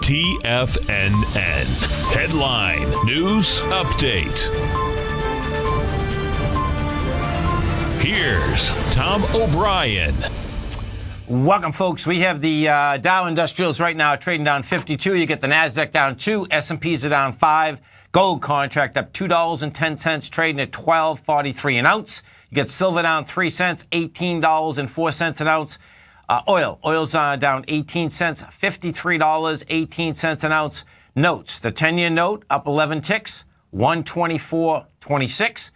TFNN. Headline News Update. Here's Tom O'Brien. Welcome, folks. We have the Dow Industrials right now trading down 52. You get the NASDAQ down 2. S&Ps are down 5. Gold contract up $2.10, trading at $12.43 an ounce. You get silver down 3 cents, $18.04 an ounce. Oil's down 18 cents, $53.18 an ounce. Notes, the 10-year note up 11 ticks, 124.26.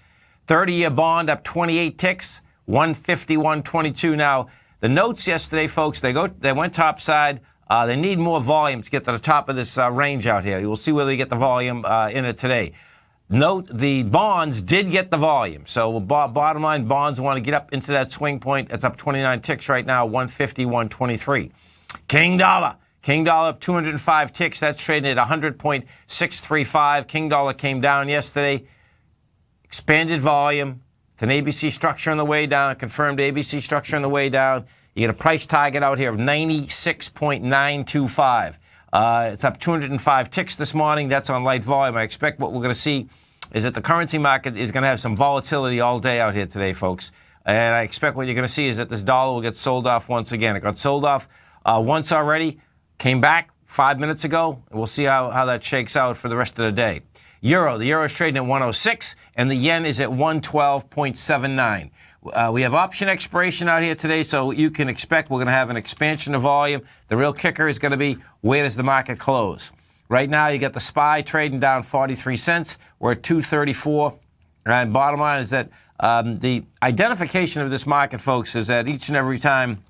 30-year bond up 28 ticks, 151.22. Now, the notes yesterday, folks, they went topside. They need more volume to get to the top of this range out here. You'll see whether they get the volume in it today. Note, the bonds did get the volume. So bottom line, bonds want to get up into that swing point. It's up 29 ticks right now, 151.23. King dollar up 205 ticks. That's trading at 100.635. King dollar came down yesterday. Expanded volume. It's an ABC structure on the way down, a confirmed ABC structure on the way down. You get a price target out here of 96.925. It's up 205 ticks this morning. That's on light volume. I expect what we're going to see is that the currency market is going to have some volatility all day out here today, folks. And I expect what you're going to see is that this dollar will get sold off once again. It got sold off once already, came back 5 minutes ago. And we'll see how that shakes out for the rest of the day. The euro is trading at 106, and the yen is at 112.79. We have option expiration out here today, so you can expect we're going to have an expansion of volume. The real kicker is going to be, where does the market close? Right now, you got the SPY trading down 43 cents. We're at 234. And bottom line is that the identification of this market, folks, is that each and every time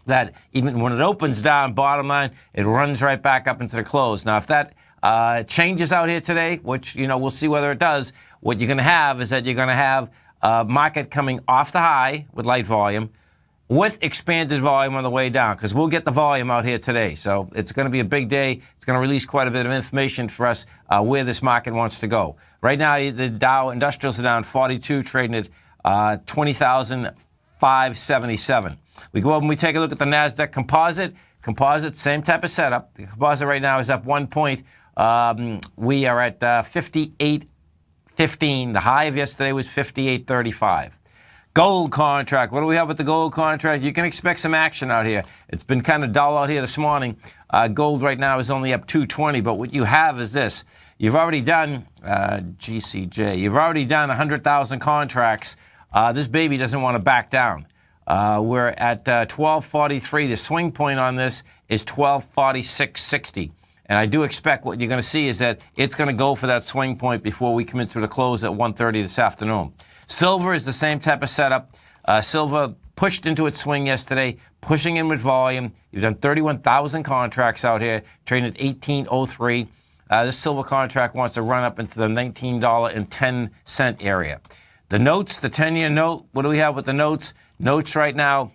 that even when it opens down, bottom line, it runs right back up into the close. Now, if that changes out here today, which, we'll see whether it does, what you're going to have is that you're going to have market coming off the high with light volume with expanded volume on the way down, because we'll get the volume out here today. So it's going to be a big day. It's going to release quite a bit of information for us where this market wants to go. Right now, the Dow Industrials are down 42, trading at 20,577. We go over and we take a look at the NASDAQ Composite. Same type of setup. The Composite right now is up 1 point. We are at 58.15. The high of yesterday was 58.35. Gold contract. What do we have with the gold contract? You can expect some action out here. It's been kind of dull out here this morning. Gold right now is only up 220, but what you have is this. You've already done, GCJ, you've already done 100,000 contracts. This baby doesn't want to back down. We're at 1243. The swing point on this is 1246.60. And I do expect what you're going to see is that it's going to go for that swing point before we come into the close at 1:30 this afternoon. Silver is the same type of setup. Silver pushed into its swing yesterday, pushing in with volume. You've done 31,000 contracts out here, trading at 1803. This silver contract wants to run up into the $19.10 area. The notes, the 10-year note, what do we have with the notes? Notes right now,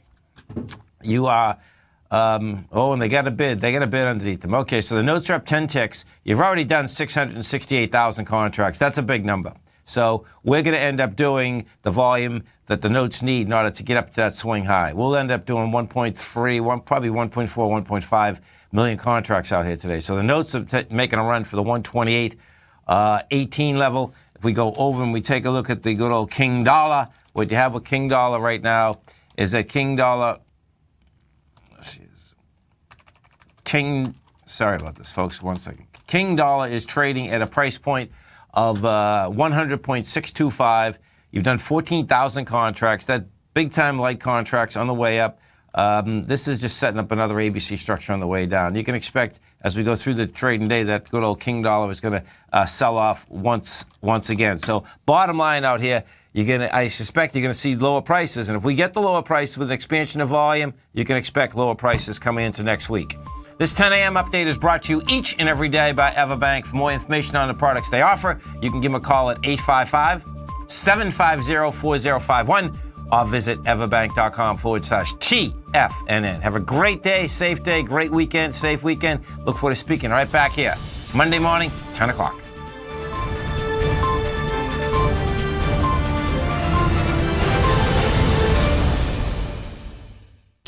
you are, and they got a bid. They got a bid underneath them. Okay, so the notes are up 10 ticks. You've already done 668,000 contracts. That's a big number. So we're going to end up doing the volume that the notes need in order to get up to that swing high. We'll end up doing probably 1.4, 1.5 million contracts out here today. So the notes are making a run for the 128.18 level. If we go over and we take a look at the good old King dollar, what you have with King dollar right now is that King dollar, sorry about this, folks, 1 second. King dollar is trading at a price point of 100.625. You've done 14,000 contracts. That big-time light contracts on the way up. This is just setting up another ABC structure on the way down. You can expect, as we go through the trading day, that good old King dollar is going to sell off once again. So bottom line out here, I suspect you're going to see lower prices. And if we get the lower prices with expansion of volume, you can expect lower prices coming into next week. This 10 a.m. update is brought to you each and every day by EverBank. For more information on the products they offer, you can give them a call at 855-750-4051 or visit everbank.com/TFNN. Have a great day, safe day, great weekend, safe weekend. Look forward to speaking right back here Monday morning, 10 o'clock.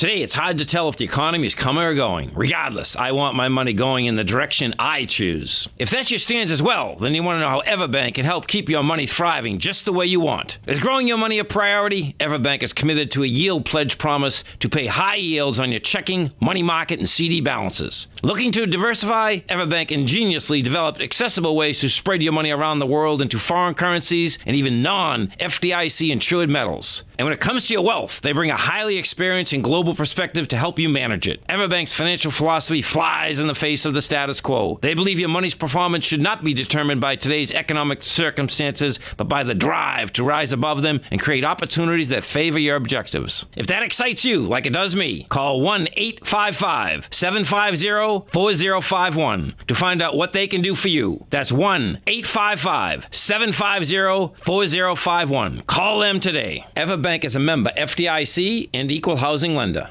Today, it's hard to tell if the economy is coming or going. Regardless, I want my money going in the direction I choose. If that's your stance as well, then you want to know how Everbank can help keep your money thriving just the way you want. Is growing your money a priority? Everbank is committed to a yield pledge promise to pay high yields on your checking, money market, and CD balances. Looking to diversify? Everbank ingeniously developed accessible ways to spread your money around the world into foreign currencies and even non-FDIC insured metals. And when it comes to your wealth, they bring a highly experienced and global perspective to help you manage it. Everbank's financial philosophy flies in the face of the status quo. They believe your money's performance should not be determined by today's economic circumstances, but by the drive to rise above them and create opportunities that favor your objectives. If that excites you, like it does me, call 1-855-750-4051 to find out what they can do for you. That's 1-855-750-4051. Call them today. Everbank is a member FDIC and equal housing lender.